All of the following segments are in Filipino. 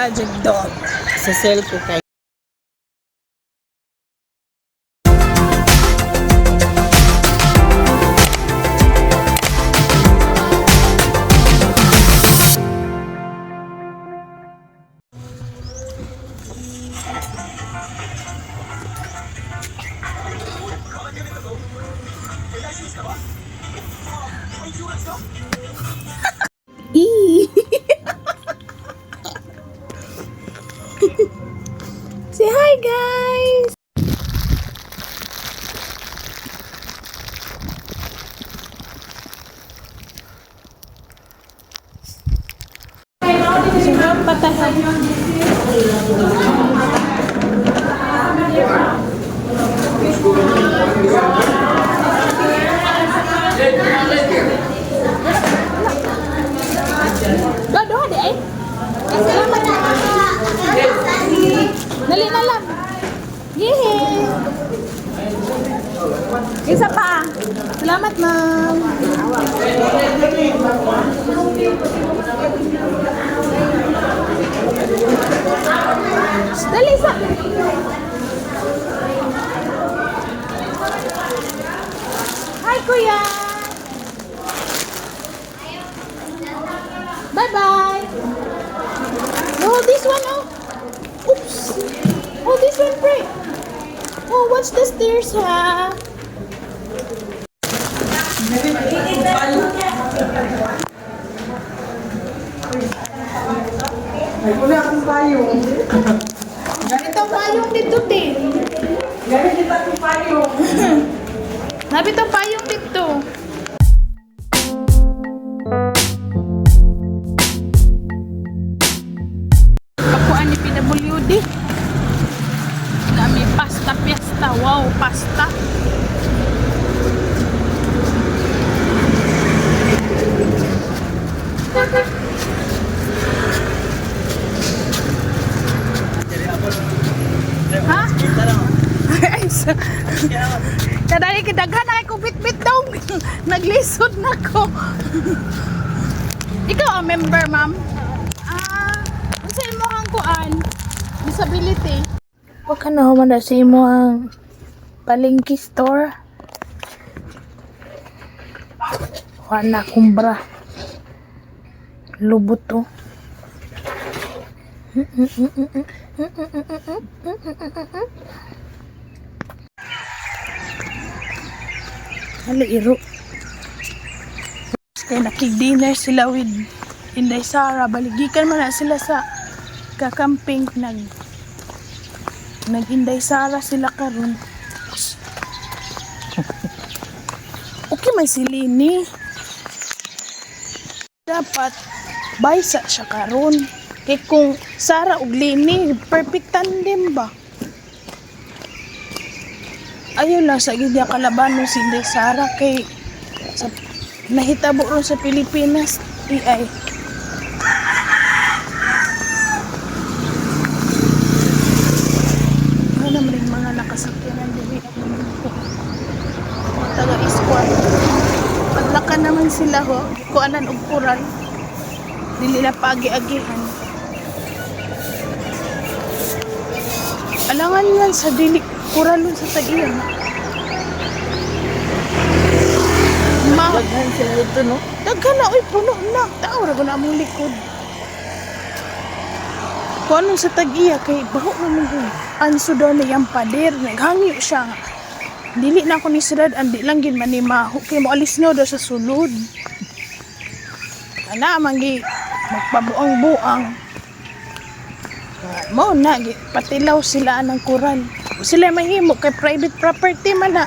Ajag dog. Sa sell ko kay Say hi, guys! Sunod patay. Gado, di ay? Dali na lang. Yehey! Isa pa. Salamat, ma'am. Dali sa. Hi, kuya. Bye-bye. Oh, this one, oh. Oops. Oh, this one break. Oh, watch the stairs, ha? Ay, wala akong payong. Ito payong dito, din. Ganit kita akong payong. Nabit ang payong dito. Pakuan ni PWD. Dami pasta fiesta. Wow, pasta. Ha? Ay, kadali kidaghan ay ko bit-bit dong. Naglisod na ko. Ikaw ang member, ma'am? Sa imo ang kuan disability. Wa ka na human sa imo ang palengke store. Wana kumbra. Lubot to. Hala iro. Kaya nakig-dinner sila with Inday Sara. Baligikan man na sila sa kakamping. Nag-Inday Sara sila karon. Okay, may silini. Dapat baysa siya karon. Kaya kung Sara ug Lini, perfect tandem ba? Ayun lang sa gidya kalabanon si Inday Sara kay sa nahitabo ron sa Pilipinas. Ay. Ano naman yung mga nakasakyanan dili taga-squad. Paglakan naman sila ho, kuanan og kural. Dili na paagi-agihan. Alangan yan sa dili kuralon sa tag-iyan. Daghan sila ito, no? Daghan na, uy, puno na. Tao, rago na among likod. Kung anong sa tag-iya, kay baho naman yun. Anso daw na yung pader, naghangyo siya nga. Dili na ako ni Sirad, andi lang gin manimaho. Kay mo alis nyo daw sa sulod. Ana, manggi, magpabuang-buang. Mo na, patilaw sila ng kural. Sila mahimo kay private property man na.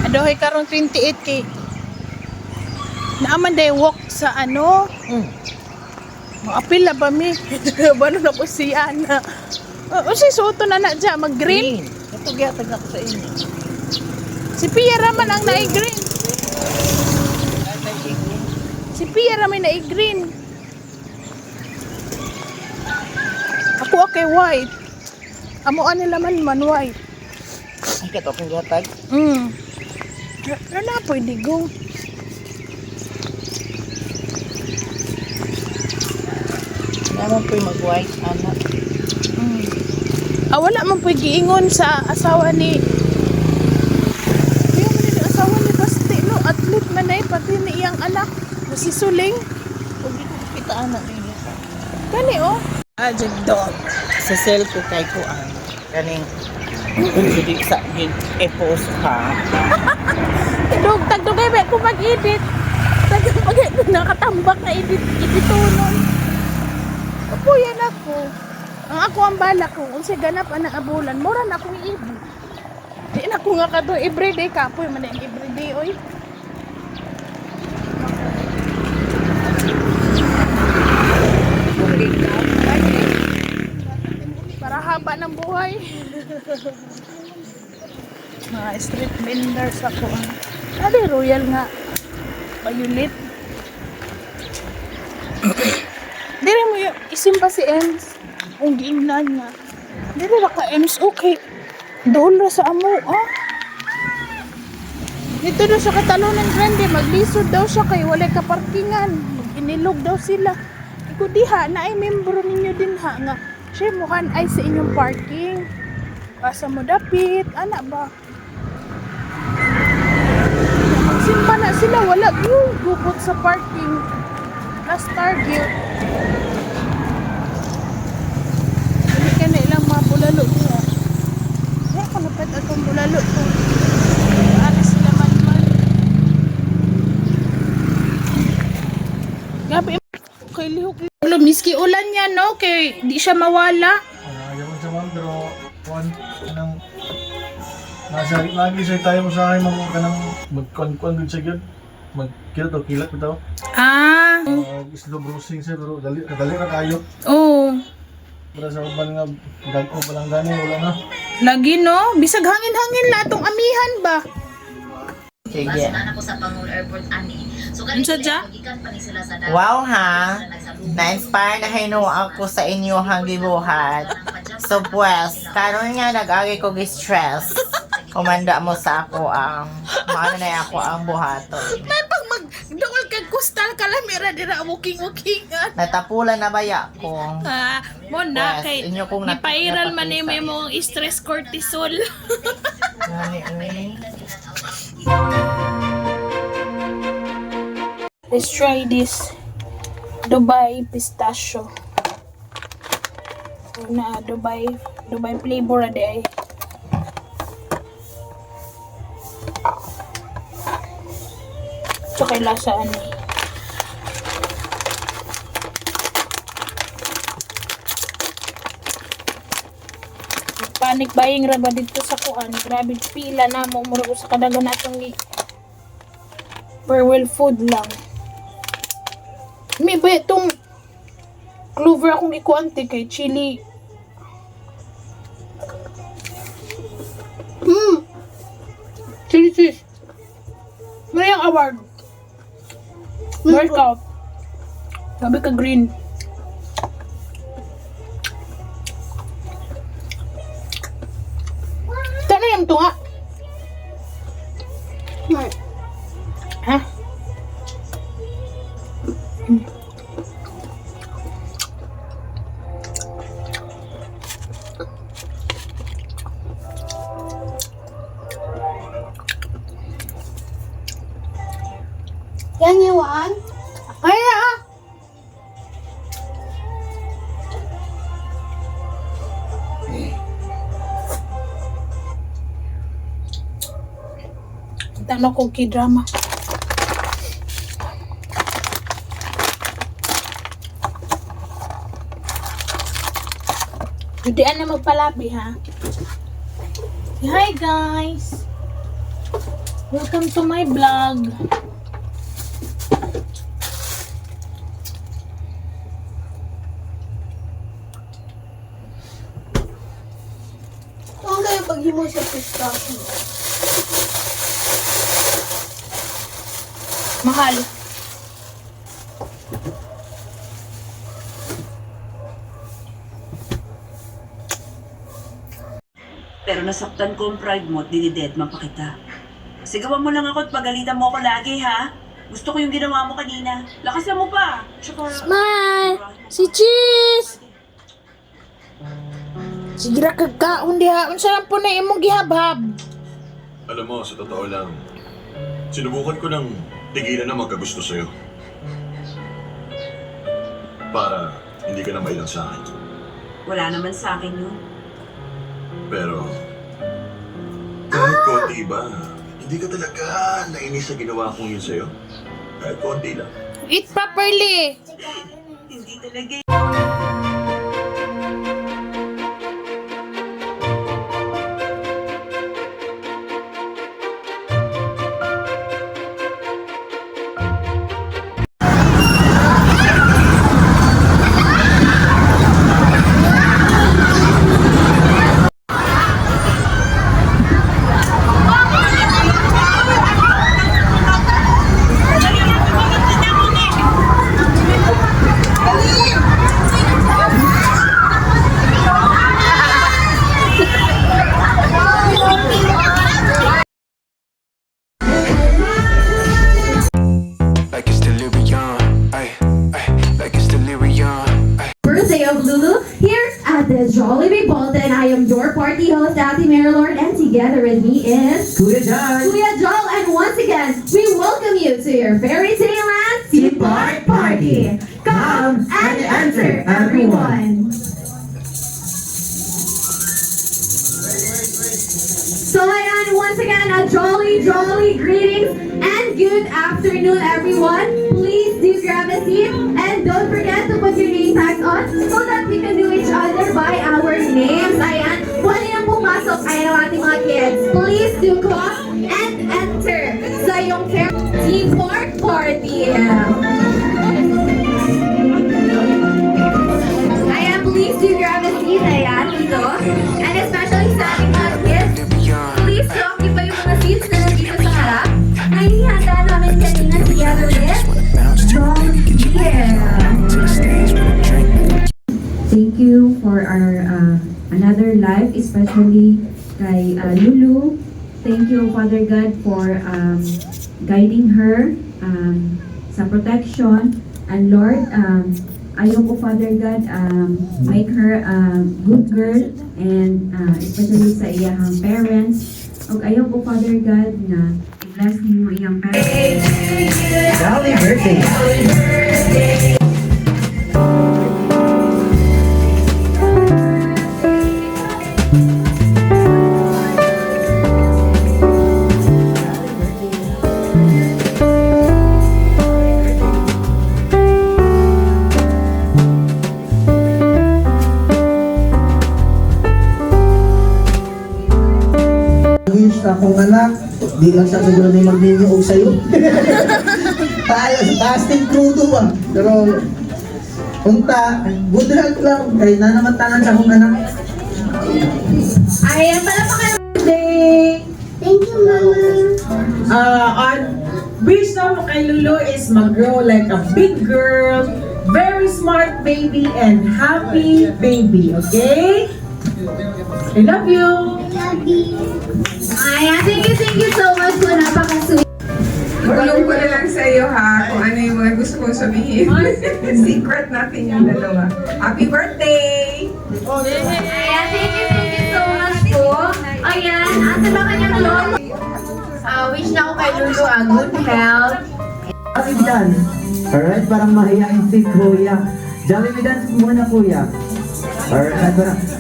Adohay karon 28 kay naaman day walk sa ano. Maapil na ba mi? Bano na po siya na. O si suto na na dyan, mag-green. Ito gyatag na ko sa inyo. Si Pia raman ang nai-green. Si Pia raman nai-green. Ako okay white. Amuan nila man white. Ay, kato akong gyatag. Ano na po, hindi go. mo po mag-white, anak. Wala man po'y giingon sa asawa ni Kuya man yung asawa ni Basti, no? Athlete man ay pati ni iyang anak na si Suling. Huwag ko kita, anak. Gani, oh. Ajag dog. Sa cell ko kay ko, kaning hindi sa e-post ka. Dog, tagdugay ba ko mag-edit. Tagdugay ko nakatambak na editunon. Kapuyan ako. Ang ako ang bala ko, kung si ganap ang naabulan, mura na akong i-edit. Di na ko nga ka to, everyday kapoy man yung everyday, oy. Para haba ng buhay. Mga street vendors ako. Sabi, royal nga. Violet. Dili mo yung isimpa si Ems. Ang giingnan nga. Dili na ka Ems, okay. Doon sa amo, ah. Dito daw sa Katalunan Grande, maglisod daw siya kay walay kaparkingan. Inilog daw sila. Iko diha, na ay membro ninyo din ha nga. Siya muhan ay sa inyong parking. Asa mo dapit, ana ba? Magsimpa na sila, wala yung gupot sa parking. Last target. Hindi ka na ilang mga bulalo niya. Kaya ka napit atong bulalo to. Alas sila man. Gabi, kay lihok. Miski ulan niya, no? Kay di siya mawala. Ayaw mo sa ma'am, pero kuhan kanang nasa lagi siya tayo mo sa akin magkuhan din siya yun. Magkita o kilat ito. Ah. Slow bruising siya, pero kadali na tayo. Oo. Para sa uban nga, gagko pa lang gani, wala na. Lagi, no? Bisag hangin-hangin la itong amihan ba? Sige. Pasok ko sa Pangulo Airport, ani. So, Unsa dya? magikan pa ni sila sa dagat. Wow ha! Na-inspire na hino ako sa inyo hang gibuhat. So pues, karon nga nag-agi ko gi-stress. Kumanda mo sa ako ang maano na ako ang buhaton. May pag magdawal kag kustal kalamera dira walking. Natapulan na baya ko. Mo na Yes, kay inyo kong ipairal man napakita. mo yung stress cortisol. Let's try this Dubai pistachio. Na Dubai flavor ade ay. Tsaka lasa ani. Panic buying ra ba dito sa kuan? Grabe pila na mo mura ko sa kadagan natong farewell food lang. May ba itong clover akong ikuante kay chili. Chili cheese. May ang award. Workout. Sabi ka green. Tana yung tunga. Ha? Yan yawan. Kaya ah. Tano ko k-drama. Hindi na magpalabi ha. Hi guys. Welcome to my vlog. Ang kaya paghimo sa pistachio. Mahal. Pero nasaktan ko ang pride mo at dinidedma pa kita. Sigawan mo lang ako at pagalitan mo ako lagi, ha? Gusto ko yung ginawa mo kanina. Lakasan mo pa. Tsaka... Smile! Si Cheese! Sige ra kagkaon diha. Unsa po na imong gihabhab? Alam mo, sa totoo lang, sinubukan ko ng tigilan na magkagusto sa'yo. Para hindi ka na mailang sa akin. Wala naman sa akin yun. Pero, kahit konti ba, hindi ka talaga nainis sa ginawa kong yun sa'yo? Kahit konti lang. Eat properly! Hindi talaga. Like it's delirium, like it's delirium, Birthday of Lulu here at the Jollibee Bolton. I am your party host, Ate Marilord, and together with me is Kuya Joel. And once again, we welcome you to your fairy tale land Tea Party. Come and enter, everyone. So ayan, once again, a jolly greetings and good afternoon, everyone. Please do grab a seat and don't forget to put your name tags on so that we can do each other by our names. Ayan, pwede nang pumasok. Ayan ang ating mga kids. Please do come and enter sa iyong Team Party. Ayan, please do grab a seat. Ayan, dito. And especially sa ating mga kids, please to occupy yung mga seats na nandito sa harap na hinihanda namin kanina together with Dom Thank you for our another life, especially kay Lulu. Thank you, Father God, for guiding her sa protection. And Lord, ayaw ko, Father God, make her a good girl and especially sa iyang parents. O ayaw ko, Father God, na i-bless niyo iyang parents. Happy birthday! Wish na akong anak, di lang siya siguro na magbibiog sa'yo. Tayo, sa taas ng krudo ba? Pero, punta, good health lang, kaya na naman tanan sa akong anak. Ayan, pala pa kayo birthday! Thank you, Mama. Wish naman kay Lulu is mag-grow like a big girl, very smart baby, and happy baby, okay? I love you! Love you. Ayan, thank you so much po. Napaka-sweet. Tulong ko na lang sa iyo ha, kung ano yung mga gusto kong sabihin. Secret natin yung dalawa. Happy birthday! Ayan, thank you so much po. Ayan, asa ba kanyang lolo? Wish na ko kay Lulu good health. Jollibee dance. Alright, parang mahihain si Kuya. Jollibee dance muna, Kuya. Alright,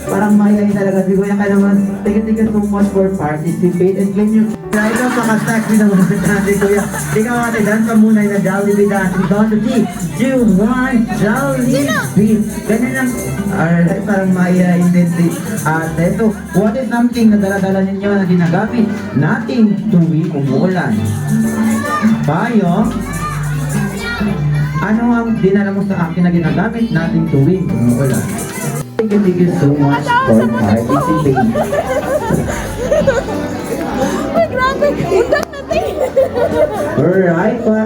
parang mahihain talaga si Kuya. Kaya naman, thank you so much for participate and when you try to makasaksi naman si Kuya. Ikaw ate, dance ka muna na Jollibee dance. Down to 3, 2, 1, Jollibee. Ganyan lang. Alright, parang mahihain din si ate. So, what is something na dala-dala ninyo na ginagamit natin tuwing umuulan? Payong. Ano ang dinala mo sa akin na ginagamit natin tuwing umuulan? Thank you so much for participating. Ay, grabe! Undang natin! Alright, pa.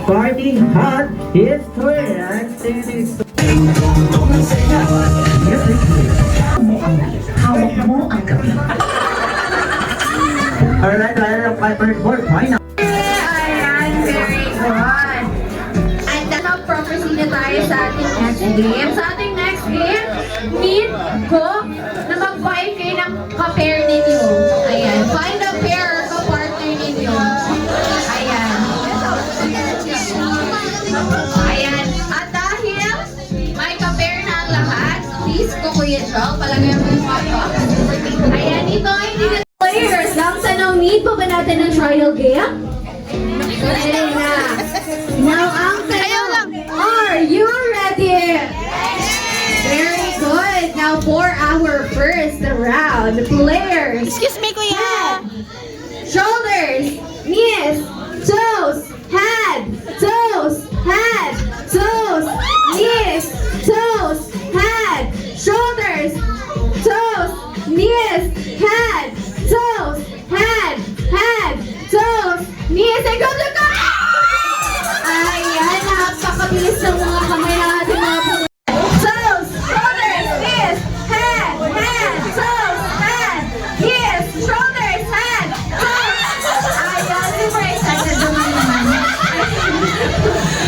Party hot is correct. Alright, round of 5.4. Fine. Ayan, very good. And now, proceed na tayo sa ating next game. Sa ating next game, need ko na mag-find kayo ng ka-pair ninyo. Ayan, find a pair or ka-partner ninyo. Ayan. Ayan. At dahil may ka-pair na ang lahat, please, Kuya Joel, palagay mo yung mapa. Ayan, ito ay hindi na players. Lang tanong, need pa ba natin ng trial game? Ready na. Now, ang tanong, are you ready? Very good. Now, for our first round, players. Excuse me, kuya. Head, shoulders, knees, toes, head, toes, head, toes, knees, toes, head, shoulders, toes, knees, head, toes, head, toes, knees, and go to go! Ayan, napakabilis ng mga kamay ng ating mga toes, shoulders, knees, head, toes, head, knees, shoulders, head, toes. Ayan, super excited naman.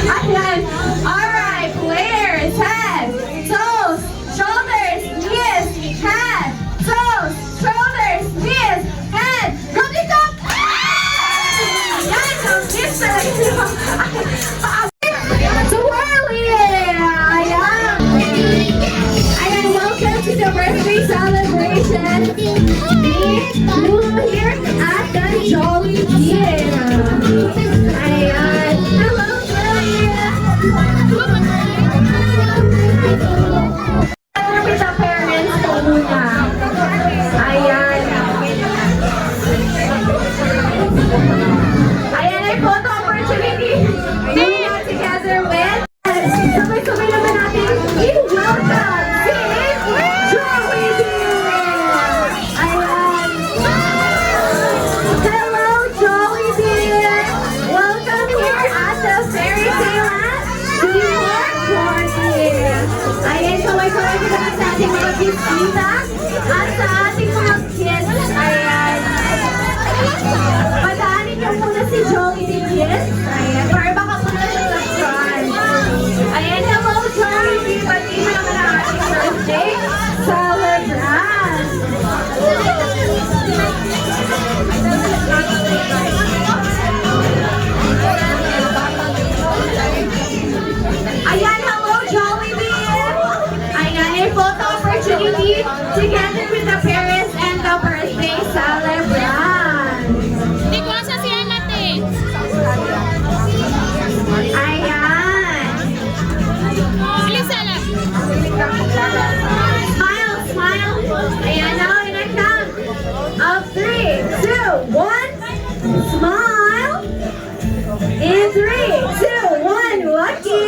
Ayan, alright, players, head, toes, shoulders, knees, head, toes, shoulders, knees, head, go to go! Ayan, ang kiss talaga. So early! Ayan! Ayan, welcome to the birthday celebration. Lulu here at the Jolly Deer. Ayan! Hello, Jolly! With the parents ko muna. Ayan. Ayan ay photo opportunity. Doing that together with sabay-sabay naman natin i-welcome si Joey Deer. Ayan. Hello, Joey Deer. Welcome here at the Fairy Tale New York Party. Ayan, kaway-kaway ko naman sa ating mga bisita at sa ating mga kids. Ayan. Padaanin niyo muna si Joey Deer. Ayan, para baka muna siya sa front. Ayan, hello, Joey Deer. Pati mo naman ang ating birthday celebrant. Ayan, hello, Jolly Deer. Ayan, a photo opportunity together with the parents and the birthday celebrant. Hindi ko nasa siya natin. Ayan. Bilis lang. Smile, smile. Ayan, now in a count of 3, 2, 1. Smile. In 3, 2, 1. Lucky.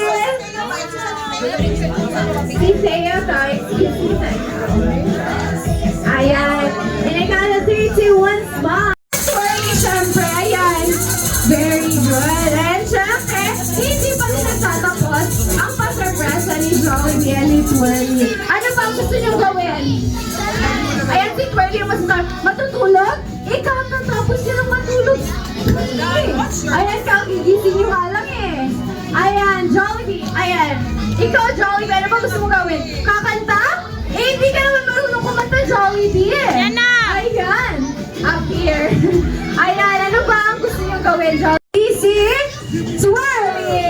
Si Theo, sorry. Excuse me. Ayan. In a count of 3, 2, 1. Smile. Sorry, syempre. Ayan. Very good. And syempre, hindi pa rin nagtatapos ang pasurpresa ni Joey ni Twirly. Ano pa ang gusto niyong gawin? Ayan, si Twirly mas matutulog? Kakatapos niya ng matulog. Ayan, kagigising niyo nga lang eh. Ayan, Jollibee. Ayan. Ikaw, Jollibee, ano ba gusto mong gawin? Kakanta? Eh, hindi ka naman marunong kumanta, Jollibee eh. Yan na! Ayan. Up here. Ayan, ano ba ang gusto niyong gawin, Jollibee? Si Twirly.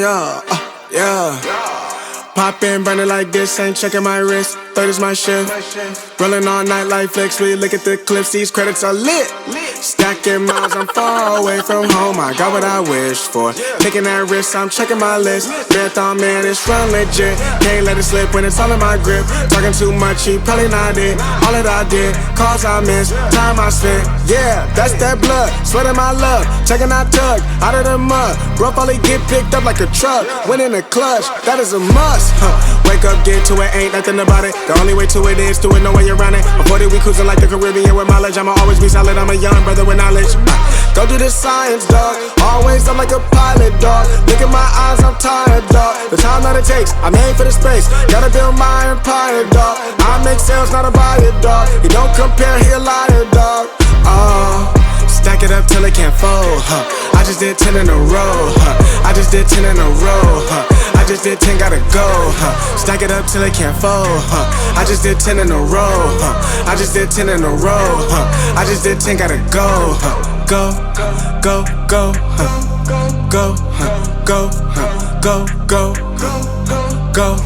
y'all. Yeah. Pop in, burning like this, ain't checking my wrist. Third is my shift. Rolling all night like flex. We look at the clips, these credits are lit. Stacking miles, I'm far away from home. I got what I wished for. Taking that risk, I'm checking my list. Marathon man, it's run legit. Can't let it slip when it's all in my grip. Talking too much, he probably not it. All that I did, calls I missed, time I spent. Yeah, that's that blood, sweating my love. Checking out tug, out of the mud. Bro, probably get picked up like a truck. Win in the clutch, that is a must. Wake up, get to it, ain't nothing about it. The only way to it is do it, no way around it. I'm 40, we cruising like the Caribbean with mileage. I'ma always be solid, I'm a young brother with knowledge. Go do the science, dog. Always I'm like a pilot, dog. Look at my eyes, I'm tired, dog. The time that it takes, I'm aiming for the space. Gotta build my empire, dog. I make sales, not a buyer, dog. You don't compare, he a liar, dog. Oh, stack it up till it can't fold, huh. I just did 10 in a row, huh. I just did 10 in a row, huh. I just did 10, gotta go, huh. Stack it up till it can't fold, huh. I just did 10 in a row, huh. I just did 10 in a row, huh. I just did 10, gotta go, huh. Go, go, go, huh. Go, huh. Go, huh. Go, go, go.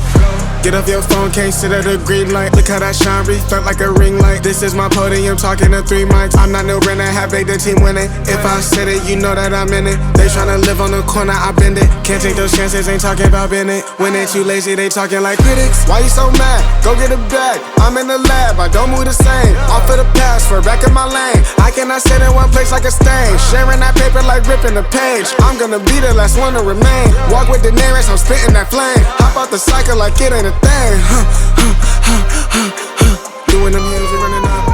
Get off your phone, can't sit at a green light. Look how that shine reflect like a ring light. This is my podium, talking to 3 mics. I'm not no Brennan, have the team winning. If I said it, you know that I'm in it. They tryna live on the corner, I bend it. Can't take those chances, ain't talking about Bennett. When they too lazy, they talking like critics. Why you so mad? Go get a bag. I'm in the lab, I don't move the same. Off of the password, back in my lane. I cannot sit in one place like a stain. Sharing that paper like ripping the page. I'm gonna be the last one to remain. Walk with the nearest, I'm spitting that flame. Hop out the cycle like it ain't a thing. Doing them music running up.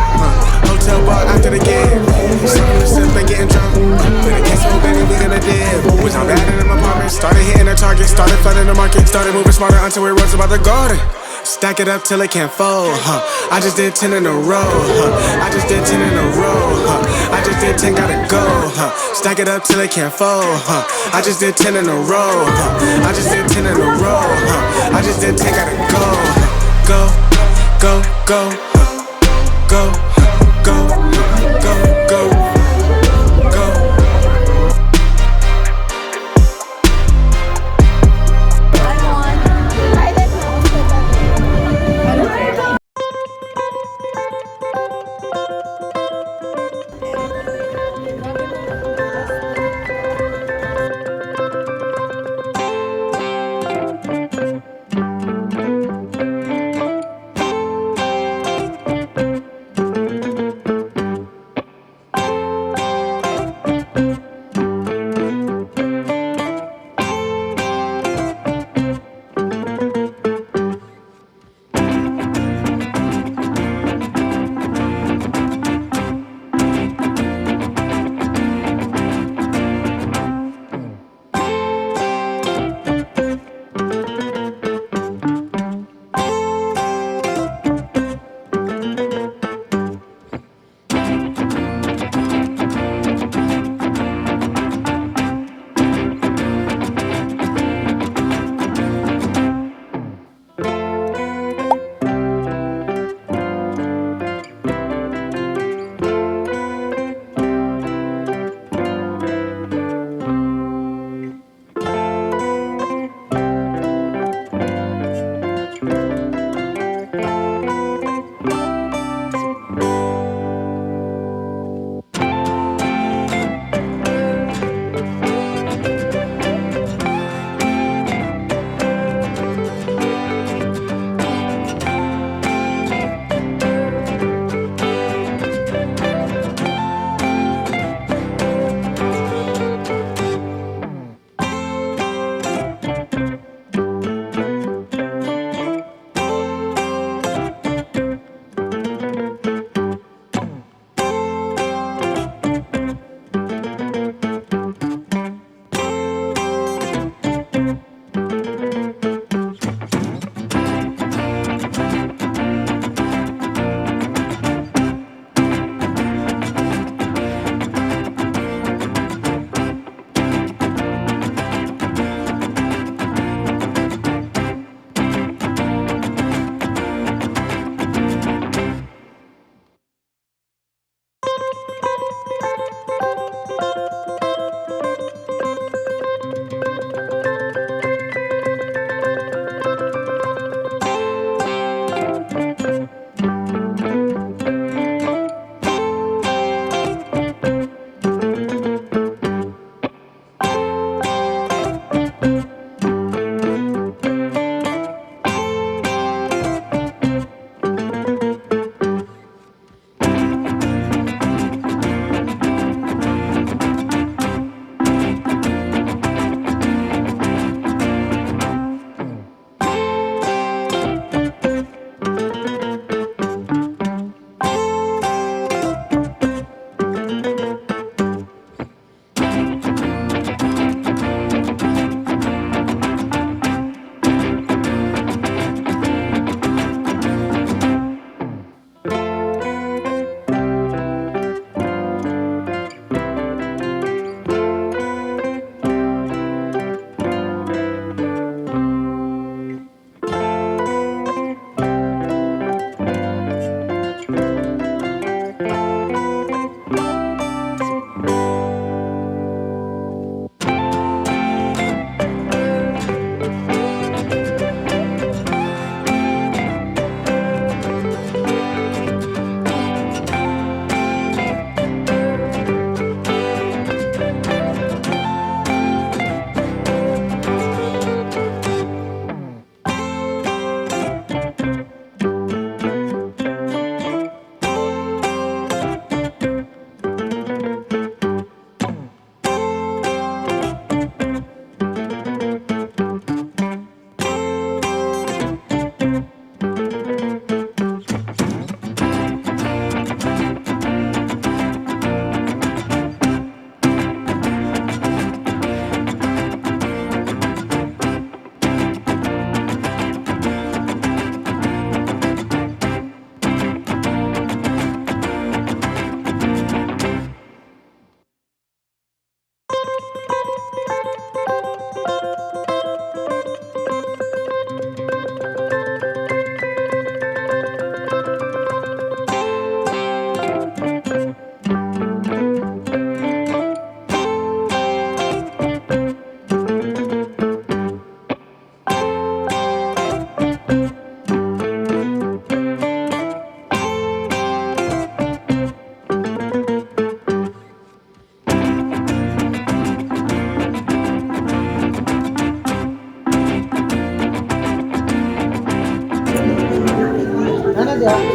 Hotel bar after the game. Sipping the sip and getting drunk. Finna get so bad we gonna dip. Was on bad in my apartment. Started hitting the target. Started flooding the market. Started moving smarter until we rose about the garden. Stack it up till it can't fold, huh. I just did 10 in a row, huh. I just did 10 in a row, huh. I just did 10, gotta go, huh. Stack it up till it can't fold, huh. I just did 10 in a row, huh. I just did 10 in a row, huh. I just did 10, gotta go, huh. Go, go, go, huh. Go, go, go, go. Dali,